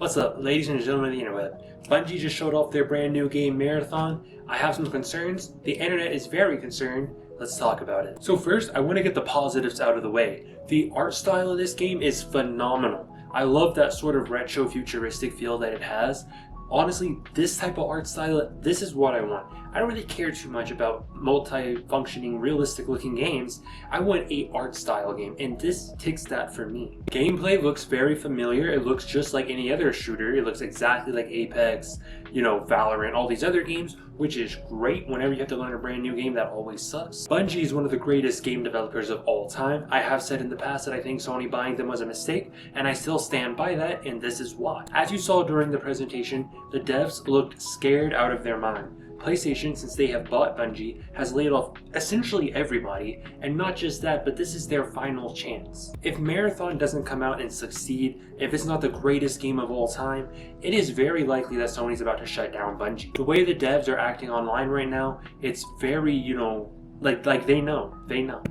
What's up, ladies and gentlemen of the interweb? Bungie just showed off their brand new game Marathon. I have some concerns. The internet is very concerned. Let's talk about it. So first, I want to get the positives out of the way. The art style of this game is phenomenal. I love that sort of retro futuristic feel that it has. Honestly, this type of art style, this is what I want. I don't really care too much about multi-functioning, realistic-looking games. I want a art style game, and this ticks that for me. Gameplay looks very familiar. It looks just like any other shooter. It looks exactly like Apex, Valorant, all these other games, which is great. Whenever you have to learn a brand new game, that always sucks. Bungie is one of the greatest game developers of all time. I have said in the past that I think Sony buying them was a mistake, and I still stand by that, and this is why. As you saw during the presentation, the devs looked scared out of their mind. PlayStation, since they have bought Bungie, has laid off essentially everybody, and not just that, but this is their final chance. If Marathon doesn't come out and succeed, if it's not the greatest game of all time, it is very likely that Sony's about to shut down Bungie. The way the devs are acting online right now, it's very, like they know.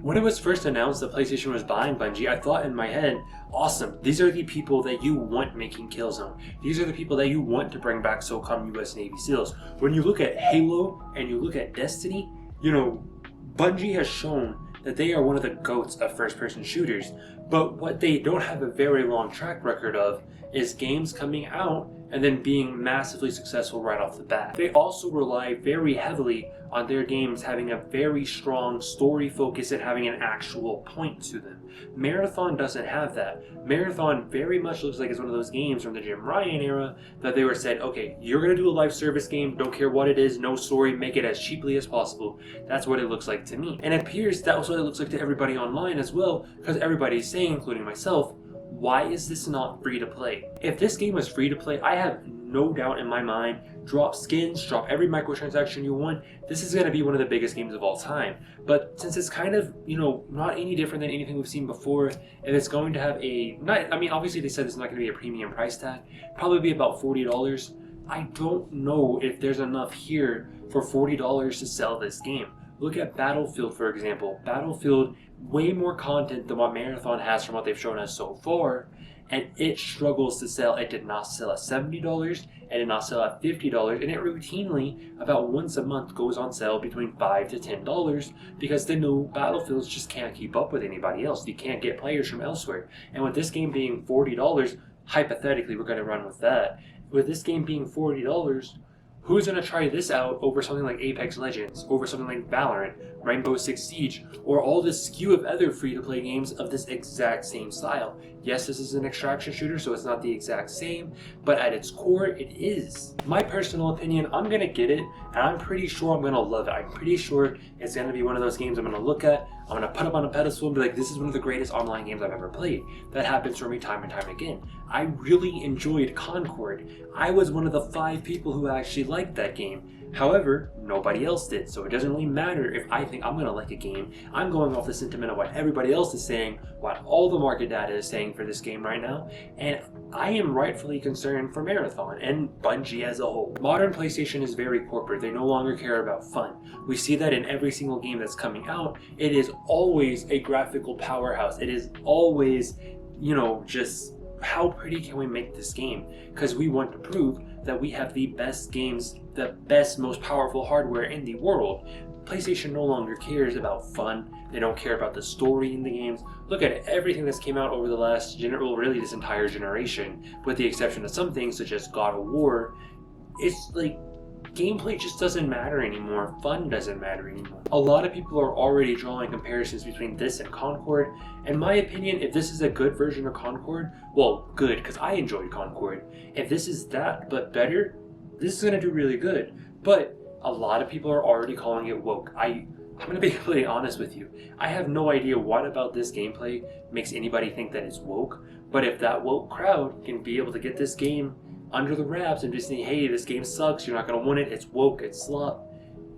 When it was first announced that PlayStation was buying Bungie, I thought in my head, awesome, these are the people that you want making Killzone. These are the people that you want to bring back SOCOM US Navy SEALs. When you look at Halo and you look at Destiny, Bungie has shown that they are one of the GOATs of first-person shooters. But what they don't have a very long track record of is games coming out and then being massively successful right off the bat. They also rely very heavily on their games having a very strong story focus and having an actual point to them. Marathon doesn't have that. Marathon very much looks like it's one of those games from the Jim Ryan era that they were said, okay, you're going to do a live service game, don't care what it is, no story, make it as cheaply as possible. That's what it looks like to me. And it appears that was what it looks like to everybody online as well, because everybody's saying, including myself, why is this not free to play? If this game was free to play, I have no doubt in my mind, drop skins, drop every microtransaction you want, this is going to be one of the biggest games of all time. But since it's kind of, not any different than anything we've seen before, and it's going to have obviously they said it's not going to be a premium price tag, probably be about $40. I don't know if there's enough here for $40 to sell this game. Look at Battlefield, for example. Battlefield, way more content than what Marathon has from what they've shown us so far, and it struggles to sell. It did not sell at $70, it did not sell at $50, and it routinely, about once a month, goes on sale between $5 to $10 because the new Battlefields just can't keep up with anybody else. You can't get players from elsewhere. And with this game being $40, hypothetically, we're going to run with that. With this game being $40, who's going to try this out over something like Apex Legends, over something like Valorant, Rainbow Six Siege, or all this skew of other free-to-play games of this exact same style? Yes, this is an extraction shooter, so it's not the exact same, but at its core, it is. My personal opinion, I'm going to get it, and I'm pretty sure I'm going to love it. I'm pretty sure it's going to be one of those games I'm going to look at, I'm going to put up on a pedestal and be like, this is one of the greatest online games I've ever played. That happens for me time and time again. I really enjoyed Concord. I was one of the 5 people who actually liked that game. However, nobody else did, so it doesn't really matter if I think I'm going to like a game. I'm going off the sentiment of what everybody else is saying, what all the market data is saying for this game right now, and I am rightfully concerned for Marathon and Bungie as a whole. Modern PlayStation is very corporate. They no longer care about fun. We see that in every single game that's coming out. It is always a graphical powerhouse. It is always, just how pretty can we make this game? Because we want to prove that we have the best games, the best, most powerful hardware in the world. PlayStation no longer cares about fun. They don't care about the story in the games. Look at everything that's came out over the last, really this entire generation, with the exception of some things such as God of War. It's like, gameplay just doesn't matter anymore. Fun doesn't matter anymore. A lot of people are already drawing comparisons between this and Concord. In my opinion, if this is a good version of Concord, well, good, because I enjoyed Concord. If this is that, but better, this is going to do really good. But a lot of people are already calling it woke. I'm going to be completely honest with you. I have no idea what about this gameplay makes anybody think that it's woke. But if that woke crowd can be able to get this game under the wraps and just say, hey, this game sucks, you're not going to want it, it's woke, it's slop,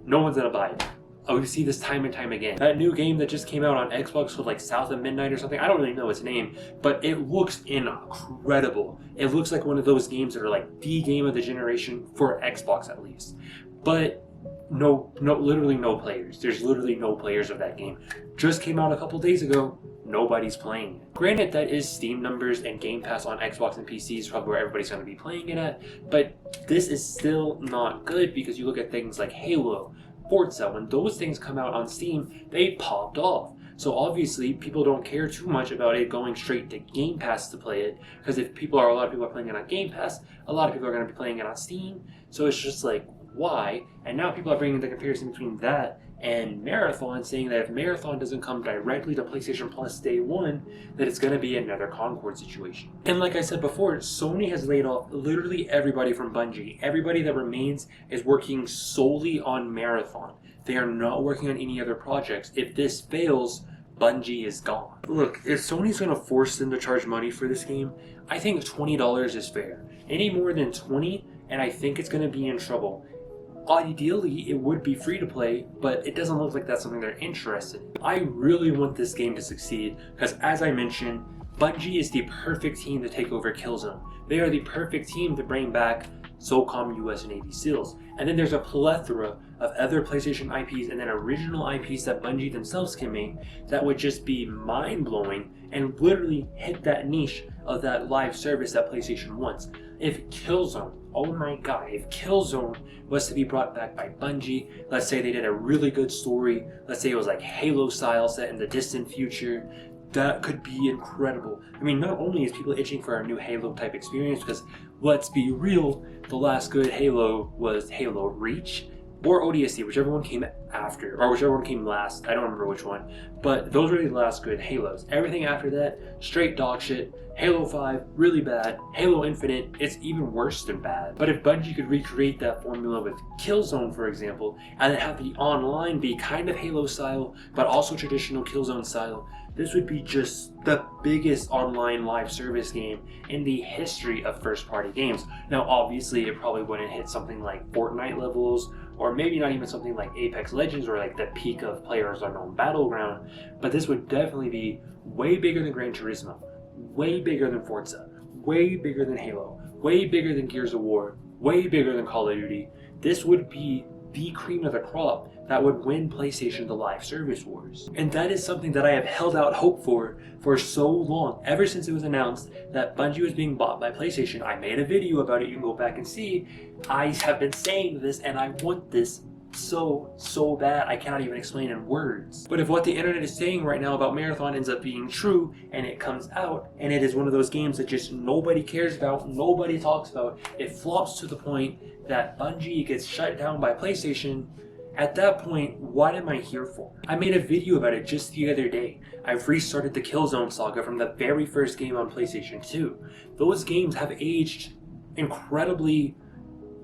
no one's going to buy it. Oh, we see this time and time again. That new game that just came out on Xbox called like South of Midnight or something, I don't really know its name, but it looks incredible. It looks like one of those games that are like the game of the generation, for Xbox at least. But literally no players. There's literally no players of that game. Just came out a couple days ago, nobody's playing it. Granted, that is Steam numbers, and Game Pass on Xbox and PC is probably where everybody's going to be playing it at, but this is still not good because you look at things like Halo, Forza, when those things come out on Steam, they popped off. So obviously, people don't care too much about it going straight to Game Pass to play it, because if a lot of people are playing it on Game Pass, a lot of people are going to be playing it on Steam. So it's just like, why? And now people are bringing the comparison between that and Marathon, saying that if Marathon doesn't come directly to PlayStation Plus day one, that it's going to be another Concord situation. And like I said before, Sony has laid off literally everybody from Bungie. Everybody that remains is working solely on Marathon. They are not working on any other projects. If this fails, Bungie is gone. Look, if Sony's going to force them to charge money for this game, I think $20 is fair. Any more than $20, and I think it's going to be in trouble. Ideally, it would be free to play, but it doesn't look like that's something they're interested in. I really want this game to succeed because, as I mentioned, Bungie is the perfect team to take over Killzone. They are the perfect team to bring back SOCOM, US, and Navy SEALs. And then there's a plethora of other PlayStation IPs and then original IPs that Bungie themselves can make that would just be mind-blowing and literally hit that niche of that live service that PlayStation wants. If Killzone, oh my god, if Killzone was to be brought back by Bungie, let's say they did a really good story, let's say it was like Halo style set in the distant future, that could be incredible. I mean, not only is people itching for a new Halo type experience, because let's be real, the last good Halo was Halo Reach or ODST, whichever one came after, or whichever one came last, I don't remember which one, but those were the last good Halos. Everything after that, straight dog shit. Halo 5, really bad. Halo Infinite, it's even worse than bad. But if Bungie could recreate that formula with Killzone, for example, and then have the online be kind of Halo style, but also traditional Killzone style, this would be just the biggest online live service game in the history of first-party games. Now, obviously, it probably wouldn't hit something like Fortnite levels, or maybe not even something like Apex Legends, or like the peak of PlayerUnknown's Battleground, but this would definitely be way bigger than Gran Turismo, way bigger than Forza, way bigger than Halo, way bigger than Gears of War, way bigger than Call of Duty. This would be the cream of the crop that would win PlayStation the live service wars. And that is something that I have held out hope for so long. Ever since it was announced that Bungie was being bought by PlayStation, I made a video about it, you can go back and see. I have been saying this and I want this so bad I cannot even explain in words. But if what the internet is saying right now about Marathon ends up being true and it comes out and it is one of those games that just nobody cares about, nobody talks about, it flops to the point that Bungie gets shut down by PlayStation, at that point, what am I here for? I made a video about it just the other day. I've restarted the Killzone saga from the very first game on PlayStation 2. Those games have aged incredibly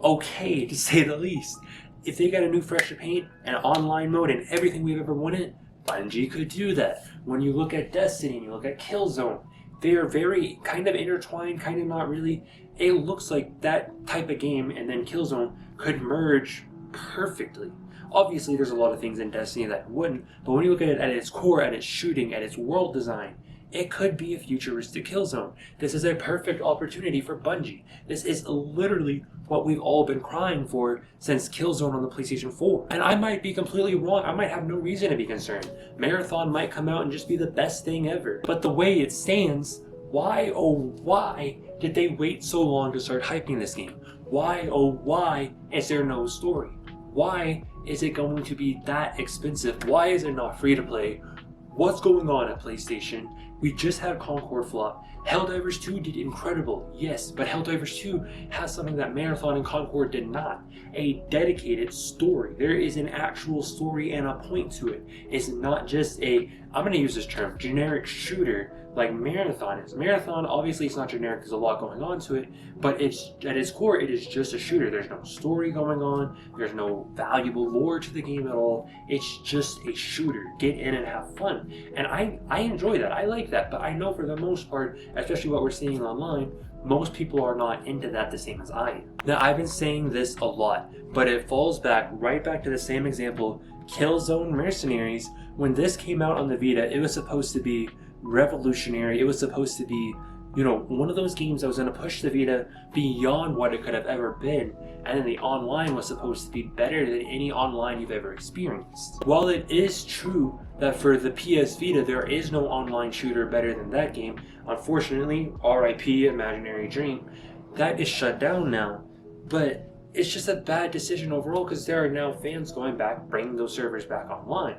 okay, to say the least. If they got a new fresher paint and online mode and everything we've ever wanted, Bungie could do that. When you look at Destiny and you look at Killzone, they are very kind of intertwined, kind of not really. It looks like that type of game and then Killzone could merge perfectly. Obviously, there's a lot of things in Destiny that wouldn't, but when you look at it at its core, at its shooting, at its world design, it could be a futuristic Killzone. This is a perfect opportunity for Bungie. This is literally what we've all been crying for since Killzone on the PlayStation 4. And I might be completely wrong. I might have no reason to be concerned. Marathon might come out and just be the best thing ever. But the way it stands, why, oh why, did they wait so long to start hyping this game? Why, oh why, is there no story? Why is it going to be that expensive? Why is it not free to play? What's going on at PlayStation? We just had Concord flop. Helldivers 2 did incredible, yes, but Helldivers 2 has something that Marathon and Concord did not. A dedicated story. There is an actual story and a point to it. It's not just a, I'm going to use this term, generic shooter like Marathon is. Marathon, obviously it's not generic, there's a lot going on to it, but it's at its core, it is just a shooter. There's no story going on, there's no valuable lore to the game at all. It's just a shooter. Get in and have fun. And I enjoy that, I like that, but I know for the most part, especially what we're seeing online, most people are not into that the same as I am. Now, I've been saying this a lot, but it falls right back to the same example, Killzone Mercenaries. When this came out on the Vita, it was supposed to be revolutionary. It was supposed to be one of those games that was going to push the Vita beyond what it could have ever been, and then the online was supposed to be better than any online you've ever experienced. While it is true that for the PS Vita there is no online shooter better than that game, unfortunately, RIP Imaginary Dream, that is shut down now. But it's just a bad decision overall because there are now fans going back, bringing those servers back online.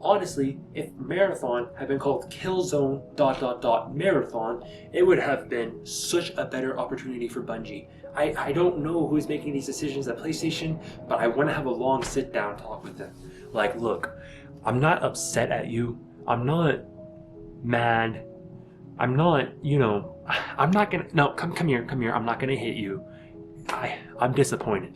Honestly, if Marathon had been called Killzone ... Marathon, it would have been such a better opportunity for Bungie. I don't know who's making these decisions at PlayStation, but I want to have a long sit-down talk with them. Like, look, I'm not upset at you. I'm not mad. I'm not, I'm not gonna, no, come here. I'm not gonna hit you. I'm disappointed.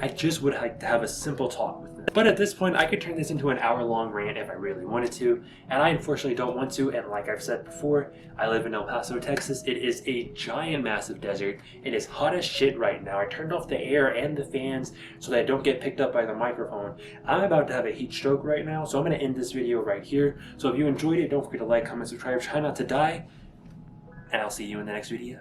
I just would like to have a simple talk with them. But at this point, I could turn this into an hour-long rant if I really wanted to, and I unfortunately don't want to, and like I've said before, I live in El Paso, Texas. It is a giant, massive desert. It is hot as shit right now. I turned off the air and the fans so that I don't get picked up by the microphone. I'm about to have a heat stroke right now, so I'm going to end this video right here. So if you enjoyed it, don't forget to like, comment, subscribe, try not to die, and I'll see you in the next video.